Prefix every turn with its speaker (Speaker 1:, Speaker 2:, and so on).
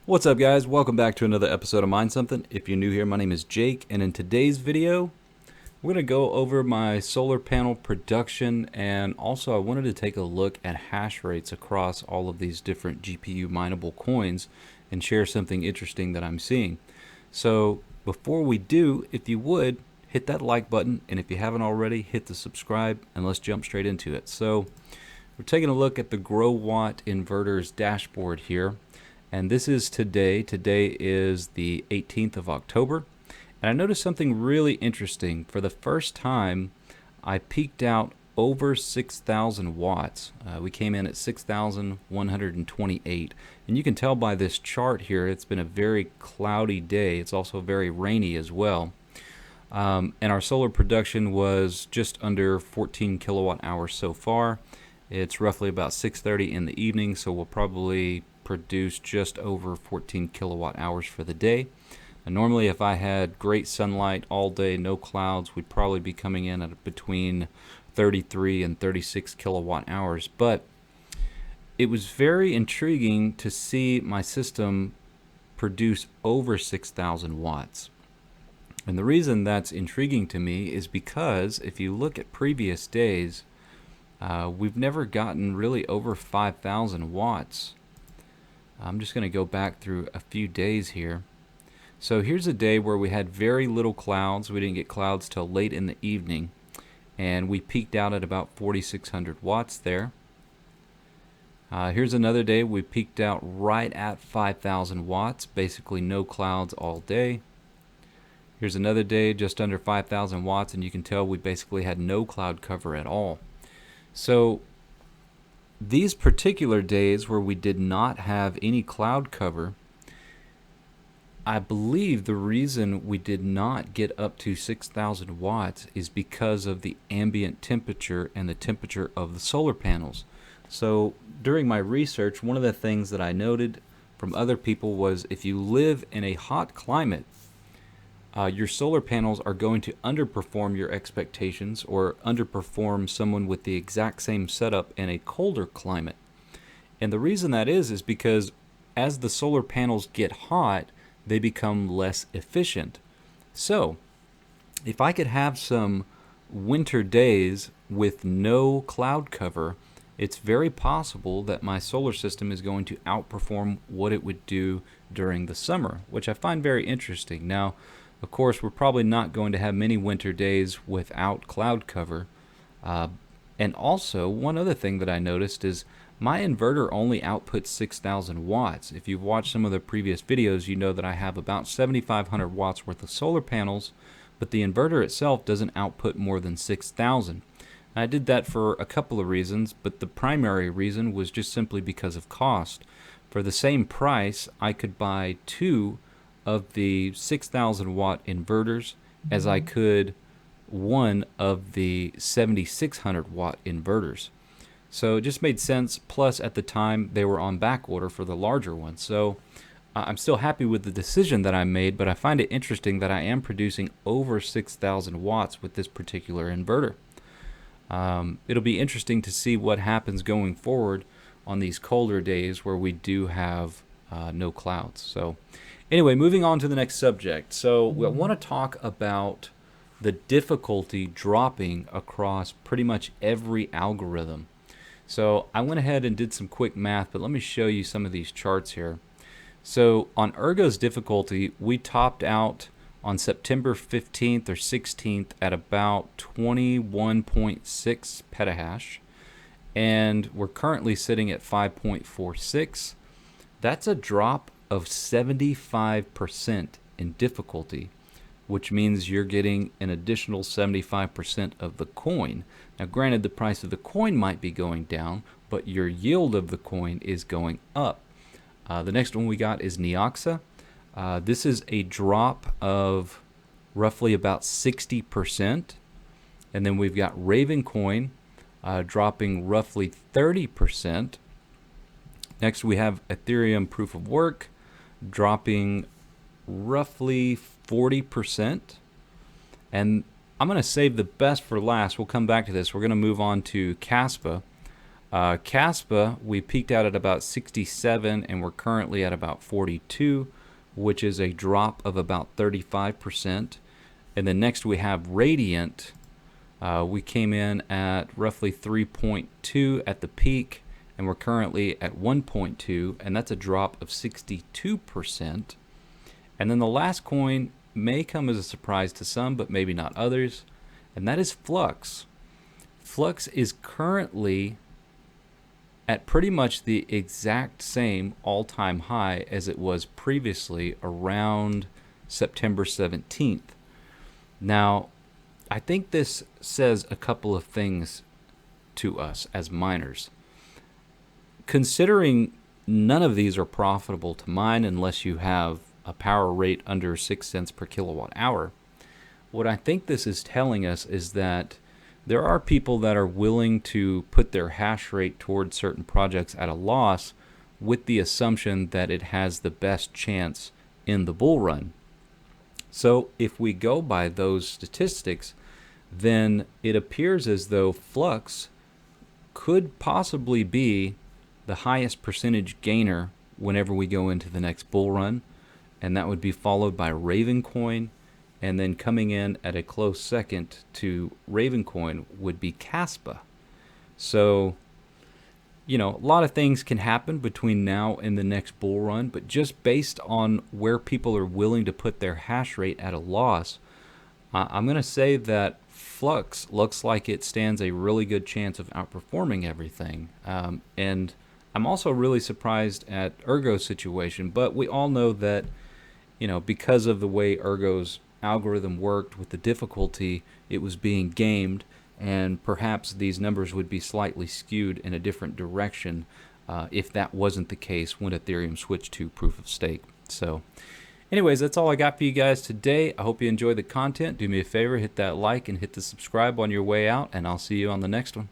Speaker 1: What's up, guys? Welcome back to another episode of Mind Something. If you're new here, my name is Jake, and in today's video we're going to go over my solar panel production, and also I wanted to take a look at hash rates across all of these different GPU mineable coins and share something interesting that I'm seeing. So before we do, if you would, hit that like button, and if you haven't already, hit the subscribe, and let's jump straight into it. So we're taking a look at the Grow Watt Inverters dashboard here. And this is today. Today is the 18th of October. And I noticed something really interesting. For the first time, I peaked out over 6,000 watts. We came in at 6,128. And you can tell by this chart here, it's been a very cloudy day. It's also very rainy as well. And our solar production was just under 14 kilowatt hours so far. It's roughly about 6:30 in the evening, so we'll probably produce just over 14 kilowatt hours for the day. And normally if I had great sunlight all day, no clouds, we'd probably be coming in at between 33 and 36 kilowatt hours. But it was very intriguing to see my system produce over 6,000 watts. And the reason that's intriguing to me is because if you look at previous days, we've never gotten really over 5,000 watts. I'm just going to go back through a few days here. So here's a day where we had very little clouds. We didn't get clouds till late in the evening, and we peaked out at about 4,600 watts there. Here's another day we peaked out right at 5,000 watts, basically no clouds all day. Here's another day just under 5,000 watts, and you can tell we basically had no cloud cover at all. So these particular days where we did not have any cloud cover, I believe the reason we did not get up to 6,000 watts is because of the ambient temperature and the temperature of the solar panels. So during my research, one of the things that I noted from other people was if you live in a hot climate, your solar panels are going to underperform your expectations or underperform someone with the exact same setup in a colder climate. And the reason that is because as the solar panels get hot, they become less efficient. So if I could have some winter days with no cloud cover, it's very possible that my solar system is going to outperform what it would do during the summer, which I find very interesting. Now, of course, we're probably not going to have many winter days without cloud cover. And also, one other thing that I noticed is my inverter only outputs 6,000 watts. If you've watched some of the previous videos, you know that I have about 7,500 watts worth of solar panels, but the inverter itself doesn't output more than 6,000. I did that for a couple of reasons, but the primary reason was just simply because of cost. For the same price, I could buy two of the 6,000 watt inverters as I could one of the 7,600 watt inverters. So it just made sense. Plus at the time they were on back order for the larger one. So I'm still happy with the decision that I made, but I find it interesting that I am producing over 6,000 watts with this particular inverter. It'll be interesting to see what happens going forward on these colder days where we do have no clouds. So anyway, moving on to the next subject. So I want to talk about the difficulty dropping across pretty much every algorithm. So I went ahead and did some quick math, but let me show you some of these charts here. So on Ergo's difficulty, we topped out on September 15th or 16th at about 21.6 petahash, and we're currently sitting at 5.46. That's a drop of 75% in difficulty, which means you're getting an additional 75% of the coin. Now granted, the price of the coin might be going down, but your yield of the coin is going up. The next one we got is Neoxa. This is a drop of roughly about 60%. And then we've got Ravencoin dropping roughly 30%. Next we have Ethereum Proof of Work dropping roughly 40%. And I'm going to save the best for last. We'll come back to this. We're going to move on to Kaspa. Kaspa, we peaked out at about 67 and we're currently at about 42, which is a drop of about 35%. And then next we have Radiant. We came in at roughly 3.2 at the peak, and we're currently at 1.2, and that's a drop of 62%. And then the last coin may come as a surprise to some, but maybe not others, and that is Flux. Flux is currently at pretty much the exact same all-time high as it was previously around September 17th. Now, I think this says a couple of things to us as miners. Considering none of these are profitable to mine unless you have a power rate under 6 cents per kilowatt hour, what I think this is telling us is that there are people that are willing to put their hash rate towards certain projects at a loss with the assumption that it has the best chance in the bull run. So if we go by those statistics, then it appears as though Flux could possibly be the highest percentage gainer whenever we go into the next bull run, and that would be followed by Ravencoin, and then coming in at a close second to Ravencoin would be Kaspa. So, you know, a lot of things can happen between now and the next bull run, but just based on where people are willing to put their hash rate at a loss, I'm going to say that Flux looks like it stands a really good chance of outperforming everything. And I'm also really surprised at Ergo's situation, but we all know that, you know, because of the way Ergo's algorithm worked with the difficulty, it was being gamed, and perhaps these numbers would be slightly skewed in a different direction if that wasn't the case when Ethereum switched to proof of stake. So anyways, that's all I got for you guys today. I hope you enjoyed the content. Do me a favor, hit that like and hit the subscribe on your way out, and I'll see you on the next one.